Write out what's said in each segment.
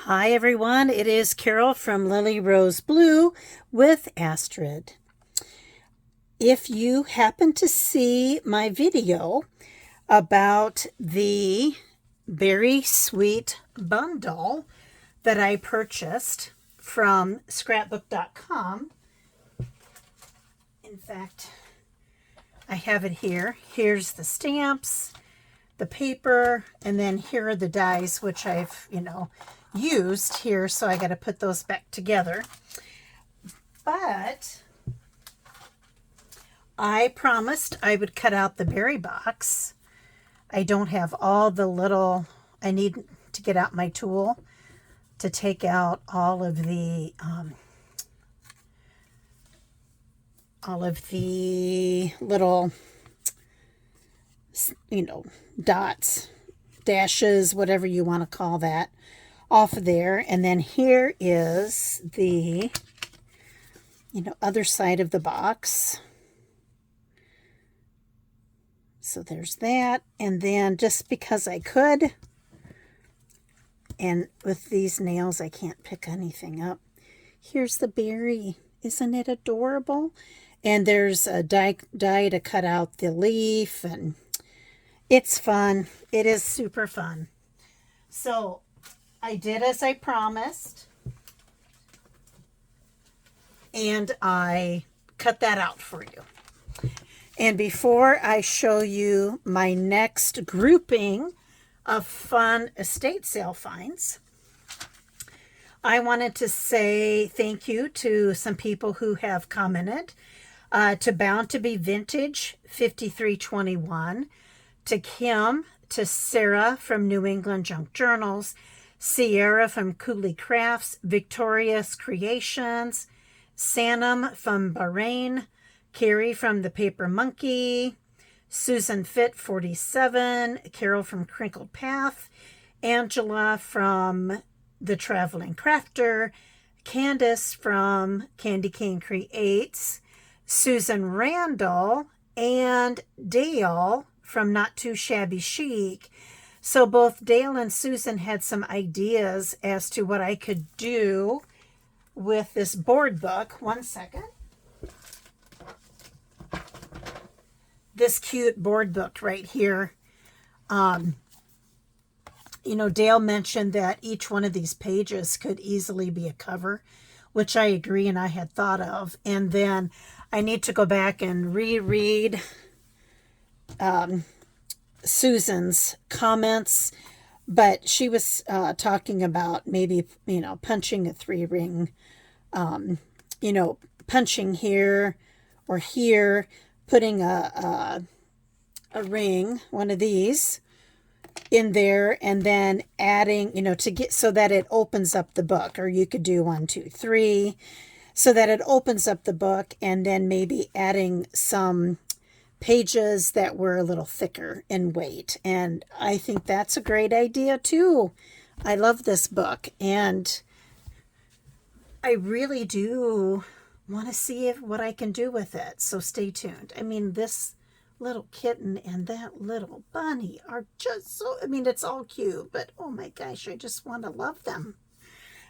Hi everyone, it is Carol from Lily Rose Blue with Astrid. If you happen to see my video about the Berry Sweet bundle that I purchased from scrapbook.com, in fact, I have it here. Here's the stamps, the paper, and then here are the dies, which I've, used here, so I got to put those back together. But I promised I would cut out the berry box. I don't have all the little, I need to get out my tool to take out all of the little, dots, dashes, whatever you want to call that, off of there. And then here is the, other side of the box. So there's that. And then just because I could, and with these nails, I can't pick anything up. Here's the berry. Isn't it adorable? And there's a die to cut out the leaf, and it's fun. It is super fun. So I did as I promised, and I cut that out for you. And before I show you my next grouping of fun estate sale finds, I wanted to say thank you to some people who have commented, to Bound to Be Vintage 5321, to Kim, to Sarah from New England Junk Journals, Sierra from Cooley Crafts, Victorious Creations, Sanam from Bahrain, Carrie from The Paper Monkey, Susan Fit 47, Carol from Crinkled Path, Angela from The Traveling Crafter, Candace from Candy Cane Creates, Susan Randall, and Dale from Not Too Shabby Chic. So both Dale and Susan had some ideas as to what I could do with this board book. One second. This cute board book right here. Dale mentioned that each one of these pages could easily be a cover, which I agree and I had thought of. And then I need to go back and reread Susan's comments, but she was talking about maybe, punching a 3-ring, punching here or here, putting a ring, one of these, in there, and then adding, to get so that it opens up the book. Or you could do 1, 2, 3, so that it opens up the book, and then maybe adding some pages that were a little thicker in weight. And I think that's a great idea too. I love this book, and I really do want to see what I can do with it. So stay tuned. I mean, this little kitten and that little bunny are just so, it's all cute, but oh my gosh, I just want to love them.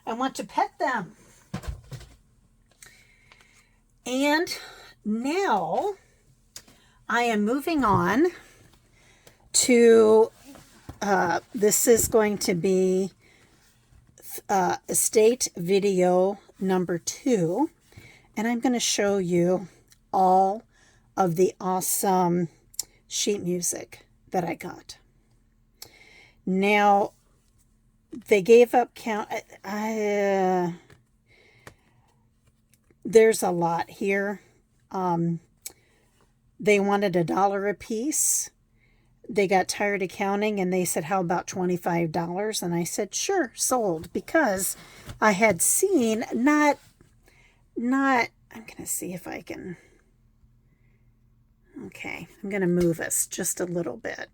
I want to pet them. And now I am moving on to, this is going to be estate video number 2. And I'm going to show you all of the awesome sheet music that I got. Now, they gave up count. There's a lot here. They wanted $1 a piece. They got tired of counting and they said, how about $25? And I said, sure, sold, because I had seen not, I'm going to see if I can, okay, I'm going to move us just a little bit.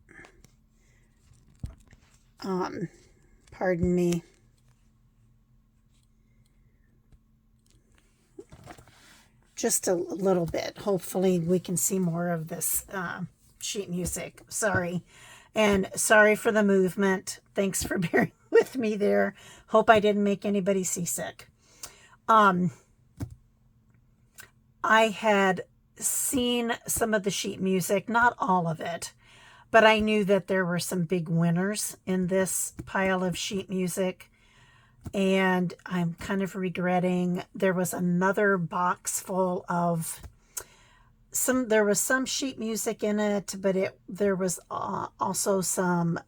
Pardon me. Just a little bit. Hopefully we can see more of this sheet music. Sorry. And sorry for the movement. Thanks for bearing with me there. Hope I didn't make anybody seasick. I had seen some of the sheet music, not all of it, but I knew that there were some big winners in this pile of sheet music. And I'm kind of regretting there was another box full of there was some sheet music in it, but there was also some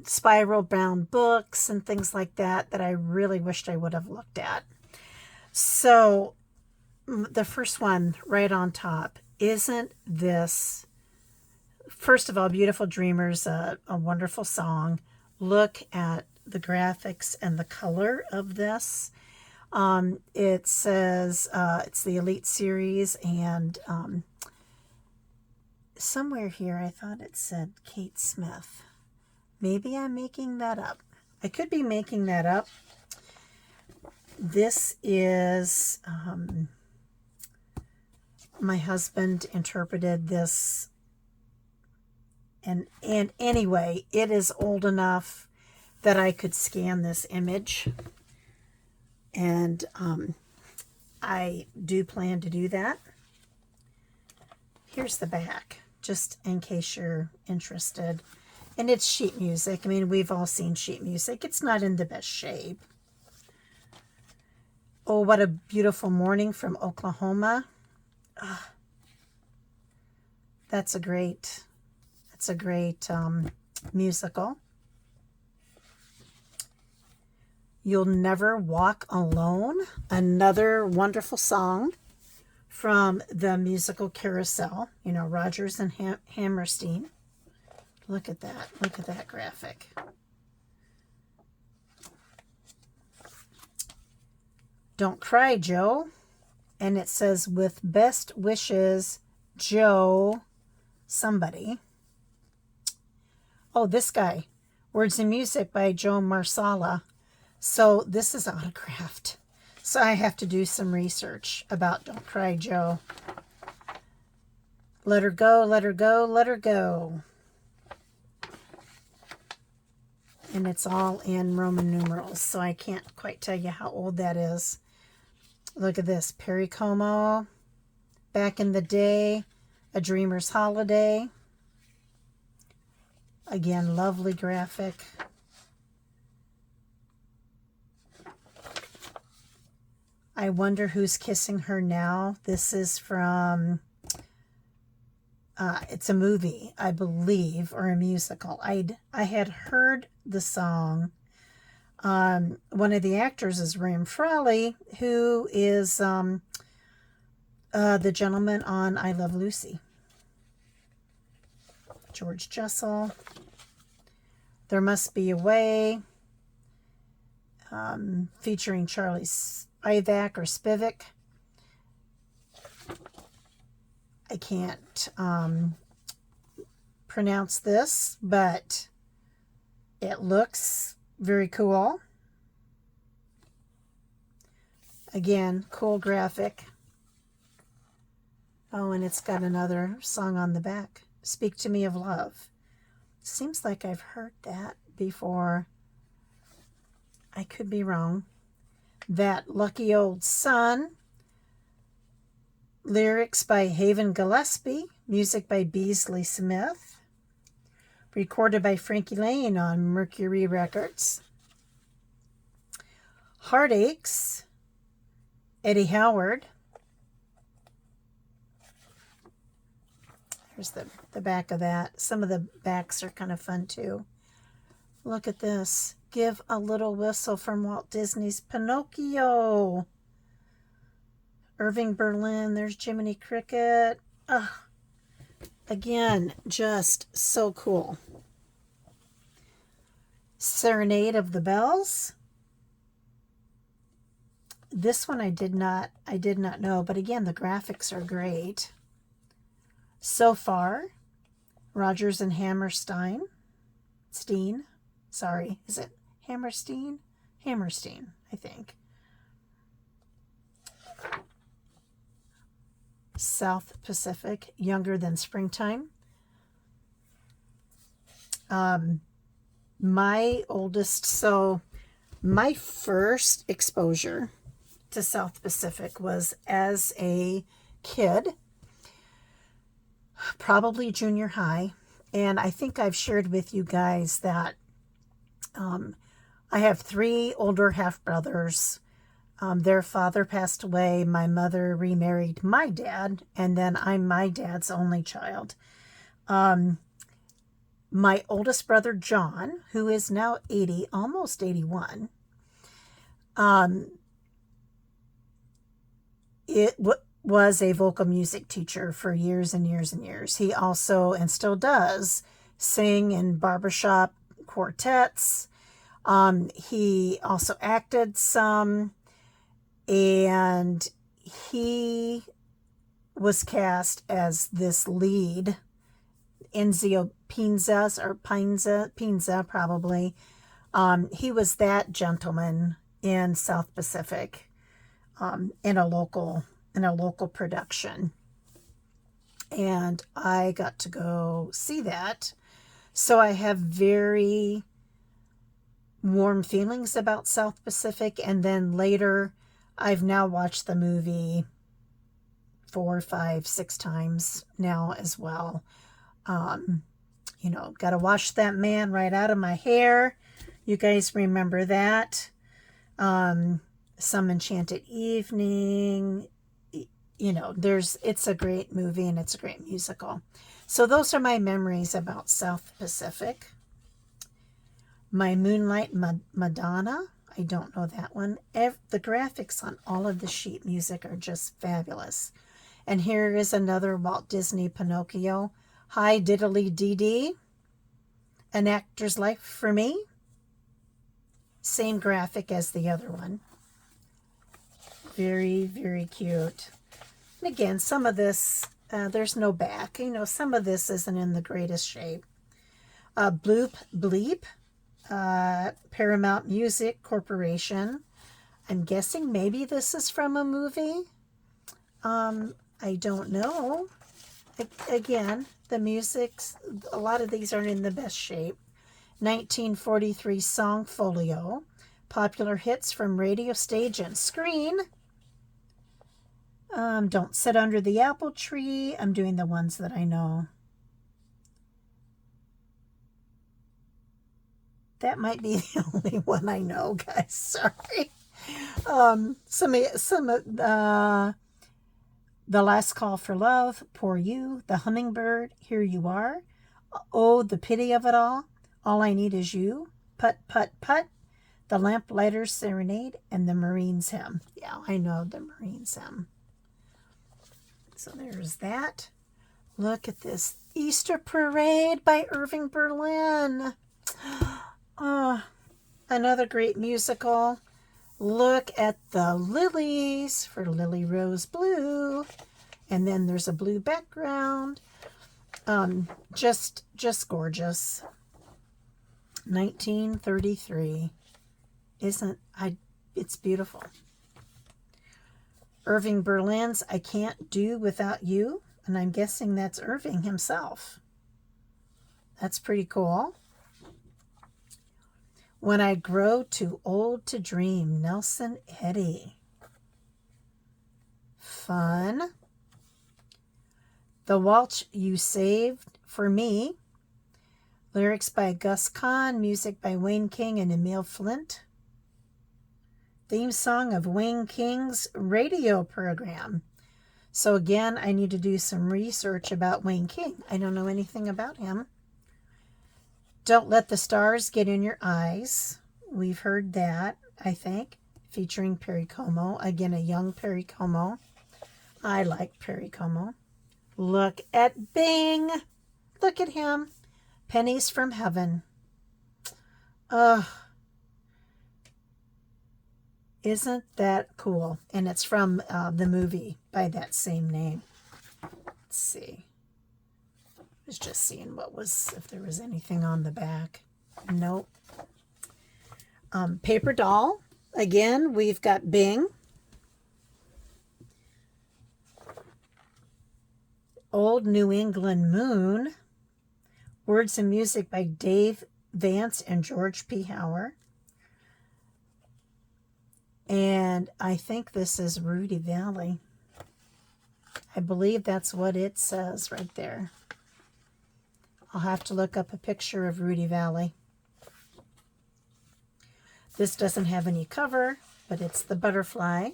spiral bound books and things like that I really wished I would have looked at. So the first one right on top, isn't this, first of all, Beautiful Dreamers, a wonderful song. Look at the graphics and the color of this. It says it's the Elite Series, and somewhere here I thought it said Kate Smith. Maybe I'm making that up. I could be making that up. This is, my husband interpreted this, and anyway, it is old enough that I could scan this image, and I do plan to do that. Here's the back, just in case you're interested. And it's sheet music. I mean, we've all seen sheet music. It's not in the best shape. Oh, What a Beautiful Morning from Oklahoma. That's a great musical. You'll Never Walk Alone, another wonderful song from the musical Carousel, Rodgers and Hammerstein. Look at that graphic. Don't Cry, Joe. And it says, with best wishes, Joe somebody. Oh, this guy. Words and Music by Joe Marsala. So this is autographed. So I have to do some research about Don't Cry, Joe. Let her go, let her go, let her go. And it's all in Roman numerals, so I can't quite tell you how old that is. Look at this. Perry Como, Back in the Day, A Dreamer's Holiday. Again, lovely graphic. I Wonder Who's Kissing Her Now. This is from, it's a movie, I believe, or a musical. I had heard the song. One of the actors is Ram Frawley, who is the gentleman on I Love Lucy. George Jessel. There Must Be a Way, featuring Charlie Spivak or Spivak. I can't pronounce this, but it looks very cool. Again, cool graphic. Oh, and it's got another song on the back. Speak to Me of Love. Seems like I've heard that before. I could be wrong. That Lucky Old Sun. Lyrics by Haven Gillespie. Music by Beasley Smith. Recorded by Frankie Lane on Mercury Records. Heartaches. Eddie Howard. Here's the back of that. Some of the backs are kind of fun too. Look at this. Give a Little Whistle from Walt Disney's Pinocchio. Irving Berlin. There's Jiminy Cricket. Again, just so cool. Serenade of the Bells. This one I did not know, but again, the graphics are great. So Far, Rodgers and Hammerstein. Sorry, is it Hammerstein? Hammerstein, I think. South Pacific, Younger Than Springtime. My oldest, so my first exposure to South Pacific was as a kid, probably junior high. And I think I've shared with you guys that I have three older half brothers. Their father passed away. My mother remarried my dad, and then I'm my dad's only child. My oldest brother, John, who is now 80, almost 81, was a vocal music teacher for years and years and years. He also, and still does, sing in barbershop quartets. He also acted some, and he was cast as this lead, Enzio Pinza probably. He was that gentleman in South Pacific, in a local production, and I got to go see that. So I have very warm feelings about South Pacific. And then later, I've now watched the movie 4, 5, 6 times now as well. Got to wash that man right out of my hair. You guys remember that. Some Enchanted Evening. It's a great movie and it's a great musical. So those are my memories about South Pacific. My Moonlight Madonna. I don't know that one. The graphics on all of the sheet music are just fabulous. And here is another Walt Disney Pinocchio. Hi Diddly Dee Dee. An Actor's Life for Me. Same graphic as the other one. Very, very cute. And again, some of this, there's no back. Some of this isn't in the greatest shape. Bloop Bleep. Paramount Music Corporation. I'm guessing maybe this is from a movie. I don't know. Again, the music's, a lot of these aren't in the best shape. 1943 Song Folio. Popular hits from radio, stage, and screen. Don't Sit Under the Apple Tree. I'm doing the ones that I know. That might be the only one I know, guys. Sorry. The Last Call for Love, Poor You, The Hummingbird, Here You Are, Oh, the Pity of It All I Need Is You, Putt, Putt, Putt, The Lamplighter's Serenade, and The Marine's Hymn. Yeah, I know The Marine's Hymn. So there's that. Look at this. Easter Parade by Irving Berlin. Another great musical. Look at the lilies for Lily Rose Blue. And then there's a blue background. Just gorgeous. 1933. It's beautiful. Irving Berlin's I Can't Do Without You. And I'm guessing that's Irving himself. That's pretty cool. When I Grow Too Old to Dream, Nelson Eddy. Fun. The Waltz You Saved for Me. Lyrics by Gus Kahn, music by Wayne King and Emil Flint. Theme song of Wayne King's radio program. So again, I need to do some research about Wayne King. I don't know anything about him. Don't Let the Stars Get in Your Eyes. We've heard that, I think, featuring Perry Como. Again, a young Perry Como. I like Perry Como. Look at Bing. Look at him. Pennies from Heaven. Isn't that cool? And it's from the movie by that same name. Let's see. I was just seeing if there was anything on the back. Nope. Paper Doll. Again, we've got Bing. Old New England Moon. Words and music by Dave Vance and George P. Hauer. And I think this is Rudy Valley. I believe that's what it says right there. I'll have to look up a picture of Rudy Valley. This doesn't have any cover, but it's the butterfly.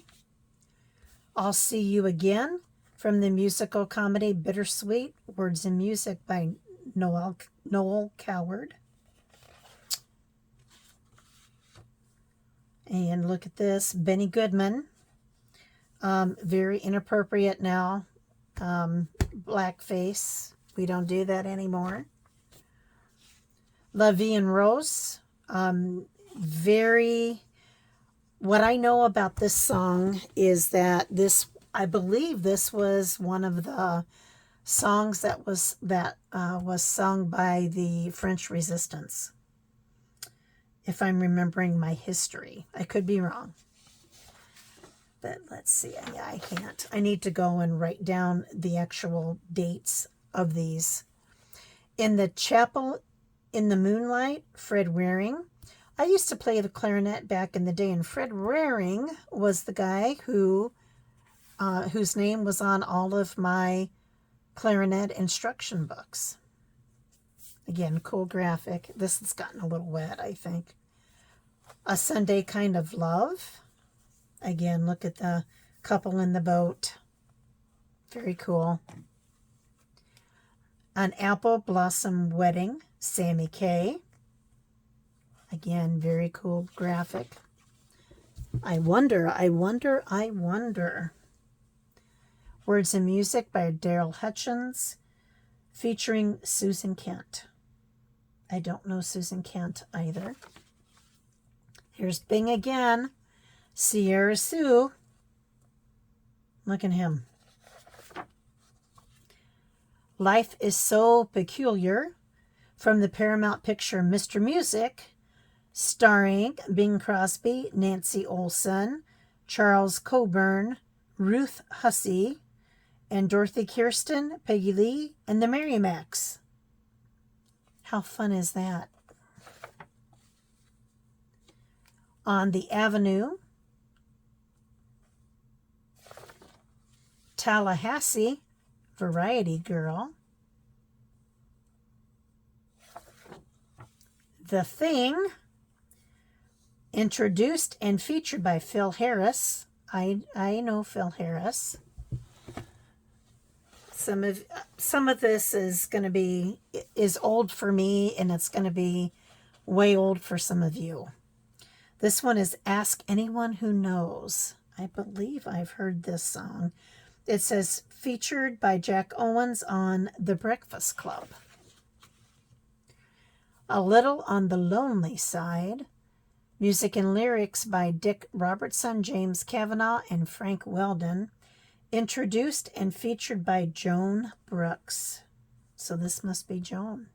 I'll See You Again from the musical comedy Bittersweet, words and music by Noel Coward. And look at this, Benny Goodman. Very inappropriate now. Blackface. We don't do that anymore. La Vie en Rose. What I know about this song is that I believe this was one of the songs that was sung by the French Resistance. If I'm remembering my history. I could be wrong. But let's see. Yeah, I can't. I need to go and write down the actual dates of these. In the Chapel in the Moonlight, Fred Waring. I used to play the clarinet back in the day, and Fred Waring was the guy whose name was on all of my clarinet instruction books. Again, cool graphic. This has gotten a little wet, I think. A Sunday Kind of Love. Again, look at the couple in the boat. Very cool. An Apple Blossom Wedding, Sammy Kaye. Again, very cool graphic. I wonder. Words and music by Daryl Hutchins, featuring Susan Kent. I don't know Susan Kent either. Here's Bing again. Sierra Sue. Look at him. Life is So Peculiar from the Paramount picture Mr. Music, starring Bing Crosby, Nancy Olson, Charles Coburn, Ruth Hussey, and Dorothy Kirsten, Peggy Lee, and the Merrimacs. How fun is that? On the Avenue, Tallahassee, Variety Girl. The Thing, introduced and featured by Phil Harris. I know Phil Harris. Some of this is old for me, and it's going to be way old for some of you. This one is Ask Anyone Who Knows. I believe I've heard this song. It says featured by Jack Owens on The Breakfast Club. A Little on the Lonely Side. Music and lyrics by Dick Robertson, James Kavanaugh, and Frank Weldon. Introduced and featured by Joan Brooks. So this must be Joan.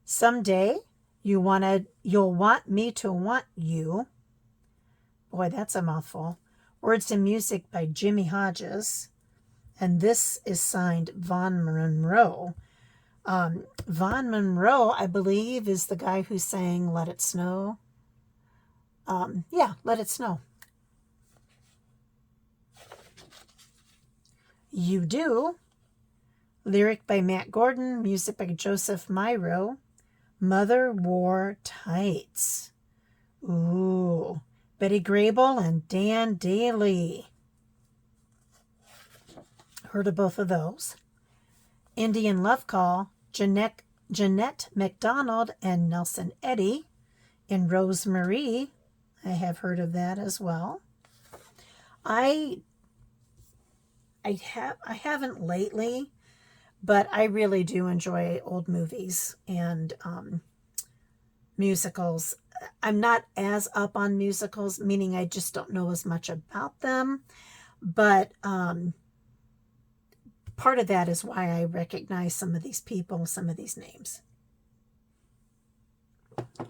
Someday You'll Want Me to Want You. Boy, that's a mouthful. Words and music by Jimmy Hodges. And this is signed Vaughn Monroe. Vaughn Monroe, I believe, is the guy who sang Let It Snow. Yeah, Let It Snow. You Do. Lyric by Matt Gordon. Music by Joseph Miro. Mother Wore Tights. Ooh. Betty Grable and Dan Daly. Heard of both of those. Indian Love Call. Jeanette MacDonald and Nelson Eddy. In Rosemarie. I have heard of that as well. I haven't lately, but I really do enjoy old movies and musicals. I'm not as up on musicals, meaning I just don't know as much about them. But part of that is why I recognize some of these people, some of these names.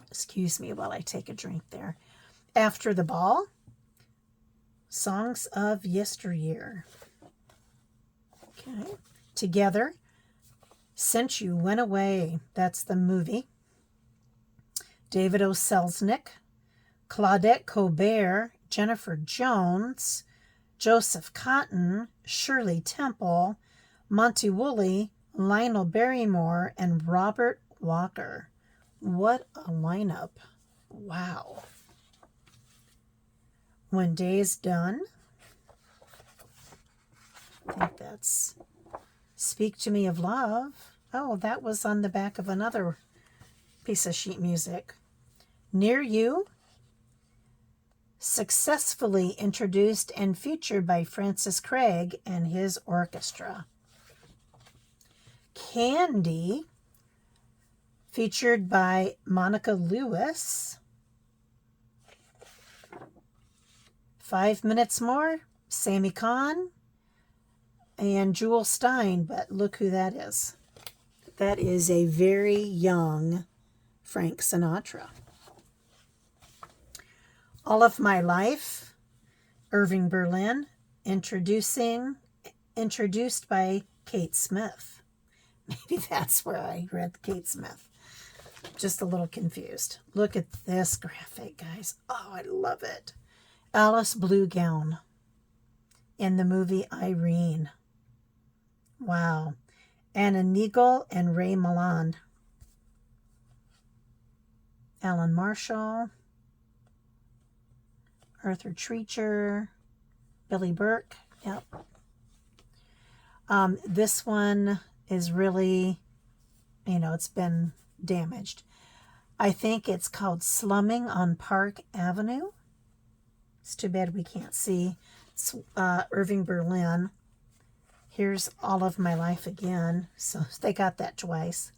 Excuse me while I take a drink there. After the Ball, Songs of Yesteryear. Okay. Together, Since You Went Away, that's the movie. David O. Selznick, Claudette Colbert, Jennifer Jones, Joseph Cotton, Shirley Temple, Monty Woolley, Lionel Barrymore, and Robert Walker. What a lineup. Wow. When Day's Done. I think that's Speak to Me of Love. Oh, that was on the back of another piece of sheet music. Near You. Successfully introduced and featured by Francis Craig and his orchestra. Candy, featured by Monica Lewis. 5 Minutes More, Sammy Kahn and Jewel Stein, but look who that is. That is a very young Frank Sinatra. All of My Life, Irving Berlin, introduced by Kate Smith. Maybe that's where I read Kate Smith. Just a little confused. Look at this graphic, guys. Oh, I love it. Alice Blue Gown in the movie Irene. Wow. Anna Neagle and Ray Milland. Alan Marshall. Arthur Treacher. Billy Burke. Yep. This one is really, it's been damaged. I think it's called Slumming on Park Avenue. It's too bad we can't see. It's Irving Berlin. Here's All of My Life again. So they got that twice.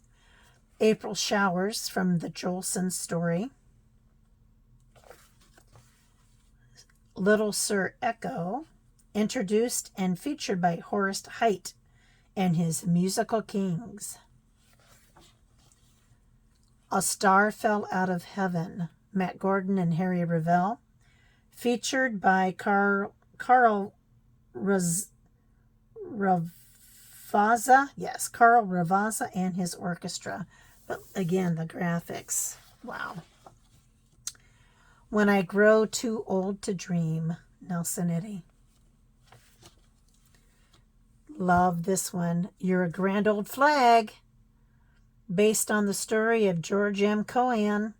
April Showers from the Jolson Story. Little Sir Echo, introduced and featured by Horace Heidt and his Musical Kings. A Star Fell Out of Heaven, Matt Gordon and Harry Revel, featured by Carl Ravazza. Yes, Carl Ravazza and his orchestra. But again, the graphics, wow. When I Grow Too Old to Dream, Nelson Eddy. Love this one. You're a Grand Old Flag, based on the story of George M. Cohan,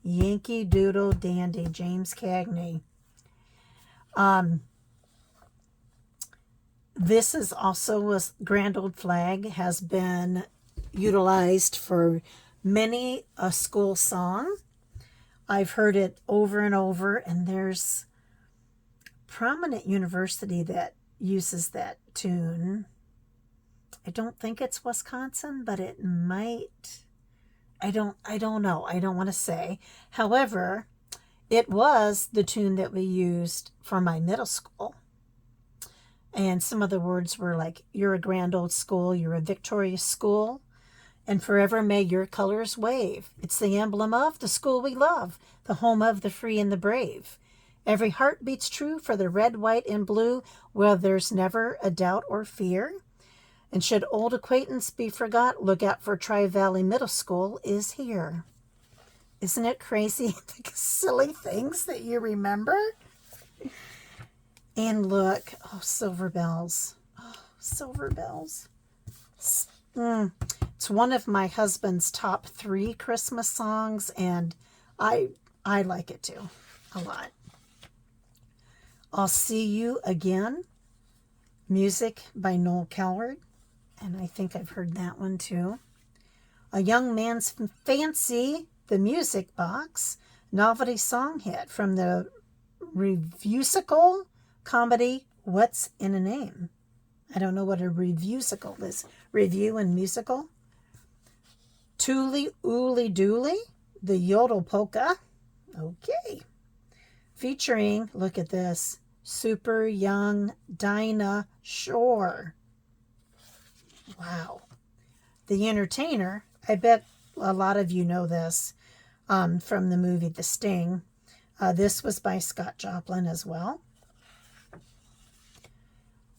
Yankee Doodle Dandy, James Cagney. This is also a Grand Old Flag, has been utilized for many a school song. I've heard it over and over, and there's a prominent university that uses that tune. I don't think it's Wisconsin, but it might. I don't know. I don't want to say. However, it was the tune that we used for my middle school. And some of the words were like, you're a grand old school, you're a victorious school, and forever may your colors wave. It's the emblem of the school we love, the home of the free and the brave. Every heart beats true for the red, white, and blue, where there's never a doubt or fear. And should old acquaintance be forgot, look out for Tri-Valley Middle School is here. Isn't it crazy, the silly things that you remember? And look, oh, Silver Bells. Oh, Silver Bells. It's one of my husband's top 3 Christmas songs, and I like it too, a lot. I'll See You Again, music by Noel Coward, and I think I've heard that one too. A Young Man's Fancy, the Music Box, novelty song hit from the revusical comedy What's in a Name. I don't know what a revusical is. Review and musical. Tooly Ooly Dooly, the Yodel Polka. Okay. Featuring, look at this, super young Dinah Shore. Wow. The Entertainer, I bet a lot of you know this from the movie The Sting. This was by Scott Joplin as well.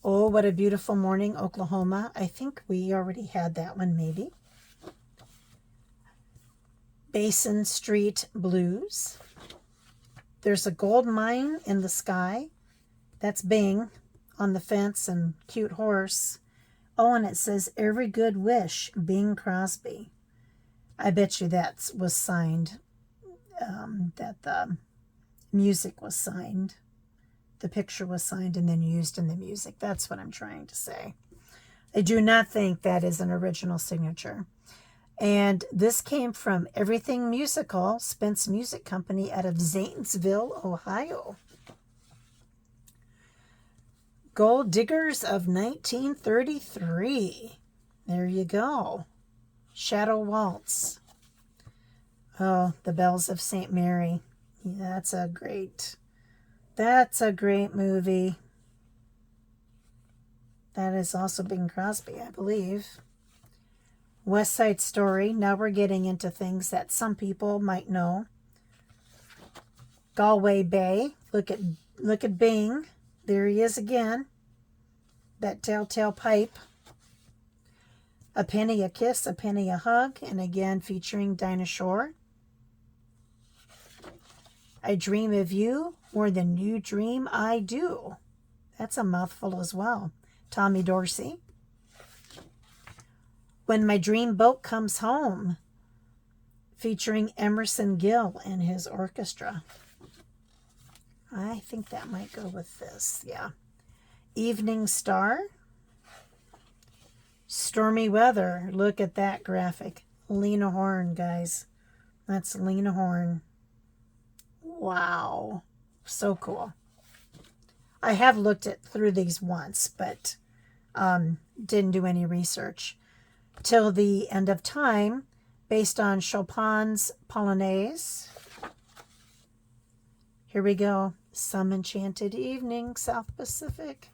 Oh, What a Beautiful Morning, Oklahoma. I think we already had that one, maybe. Basin Street Blues. There's a gold mine in the sky. That's Bing on the fence and Cute Horse. Oh, and it says Every Good Wish, Bing Crosby. I bet you that was signed, that the music was signed. The picture was signed and then used in the music. That's what I'm trying to say. I do not think that is an original signature. And this came from Everything Musical, Spence Music Company out of Zanesville, Ohio. Gold Diggers of 1933. There you go. Shadow Waltz. Oh, The Bells of St. Mary. Yeah, that's a great movie. That is also Bing Crosby, I believe. West Side Story. Now we're getting into things that some people might know. Galway Bay. Look at Bing. There he is again. That telltale pipe. A Penny a Kiss, A Penny a Hug, and again featuring Dinah Shore. I Dream of You More Than You Dream I Do. That's a mouthful as well. Tommy Dorsey. When My Dream Boat Comes Home, featuring Emerson Gill and his orchestra. I think that might go with this, yeah. Evening Star. Stormy Weather. Look at that graphic. Lena Horne, guys. That's Lena Horne. Wow. So cool. I have looked through these once, but didn't do any research. Till the End of Time, based on Chopin's Polonaise. Here we go. Some Enchanted Evening, South Pacific.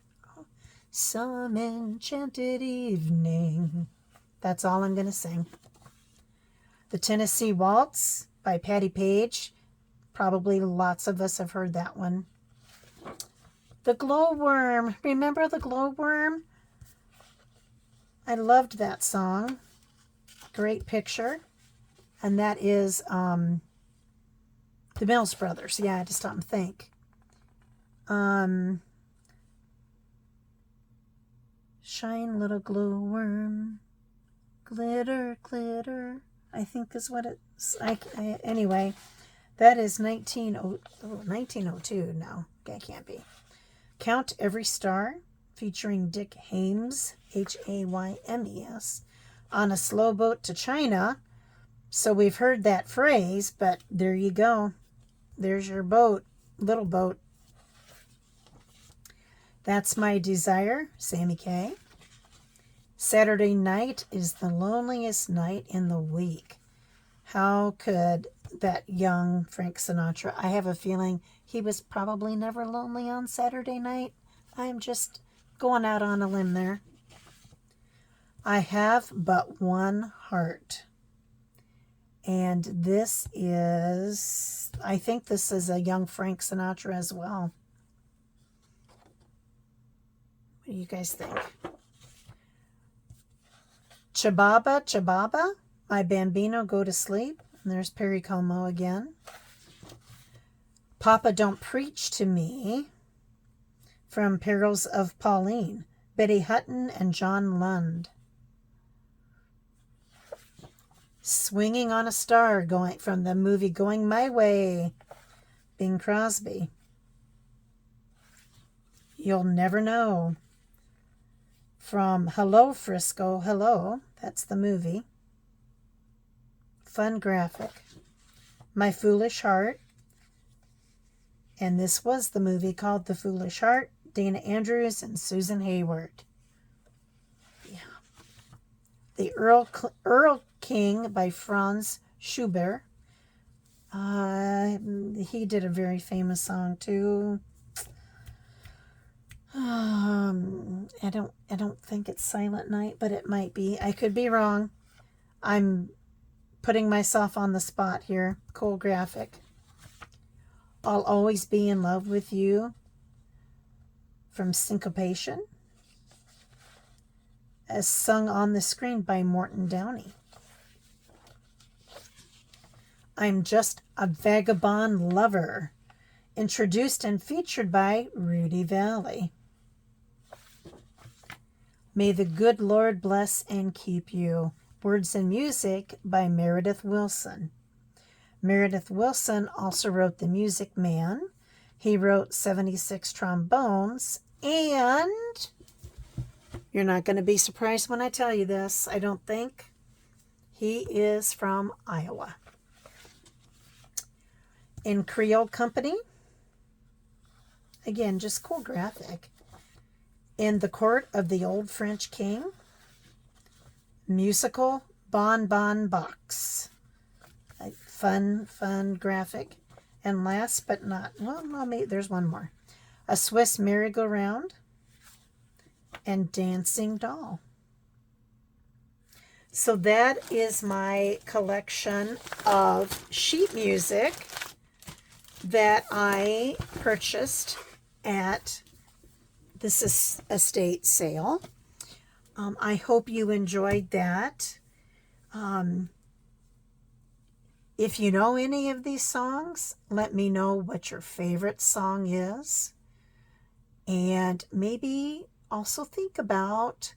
Some Enchanted Evening. That's all I'm going to sing. The Tennessee Waltz by Patti Page. Probably lots of us have heard that one. The Glowworm. Remember the Glowworm? I loved that song. Great picture. And that is the Mills Brothers. Yeah, I had to stop and think. Shine, little glowworm, glitter, glitter, I think is what it's... Anyway, that is 1902 now. That can't be. Count Every Star, featuring Dick Haymes, Haymes, on a slow boat to China. So we've heard that phrase, but there you go. There's your boat, little boat. That's My Desire, Sammy Kaye. Saturday Night is the loneliest night in the week. How could that young Frank Sinatra? I have a feeling he was probably never lonely on Saturday night. I'm just going out on a limb there. I Have But One Heart. And this is, I think this is a young Frank Sinatra as well. What do you guys think? Chababa, Chababa, My Bambino Go to Sleep. And there's Perry Como again. Papa Don't Preach to Me, from Perils of Pauline. Betty Hutton and John Lund. Swinging on a Star, going from the movie Going My Way, Bing Crosby. You'll Never Know, from Hello Frisco, Hello, that's the movie. Fun graphic. My Foolish Heart, and this was the movie called The Foolish Heart, Dana Andrews and Susan Hayward. Yeah. The Earl King by Franz Schubert. He did a very famous song too. I don't think it's Silent Night, but it might be. I could be wrong. I'm putting myself on the spot here. Cool graphic. I'll Always Be in Love with You, from Syncopation. as sung on the screen by Morton Downey. I'm Just a Vagabond Lover, introduced and featured by Rudy Valley. May the good Lord bless and keep you. Words and music by Meredith Willson. Meredith Willson also wrote The Music Man. He wrote 76 Trombones, and you're not going to be surprised when I tell you this, I don't think. He is from Iowa. In Creole Company, again, just cool graphic. In the Court of the Old French King, musical Bon Bon Box. A fun graphic. And last but not, well, maybe there's one more. A Swiss Merry-Go-Round and Dancing Doll. So that is my collection of sheet music that I purchased at this estate sale. I hope you enjoyed that. If you know any of these songs, let me know what your favorite song is. And maybe also think about,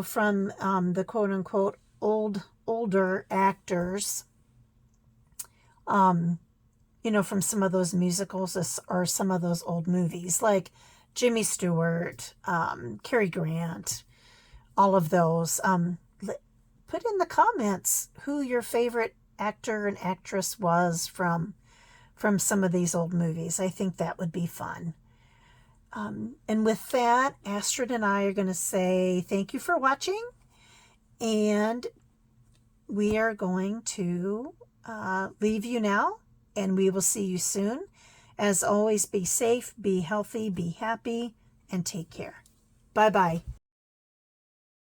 from the quote-unquote older actors, from some of those musicals or some of those old movies, like Jimmy Stewart, Cary Grant, all of those. Put in the comments who your favorite actor and actress was from some of these old movies. I think that would be fun. And with that, Astrid and I are going to say thank you for watching, and we are going to leave you now, and we will see you soon. As always, be safe, be healthy, be happy, and take care. Bye-bye.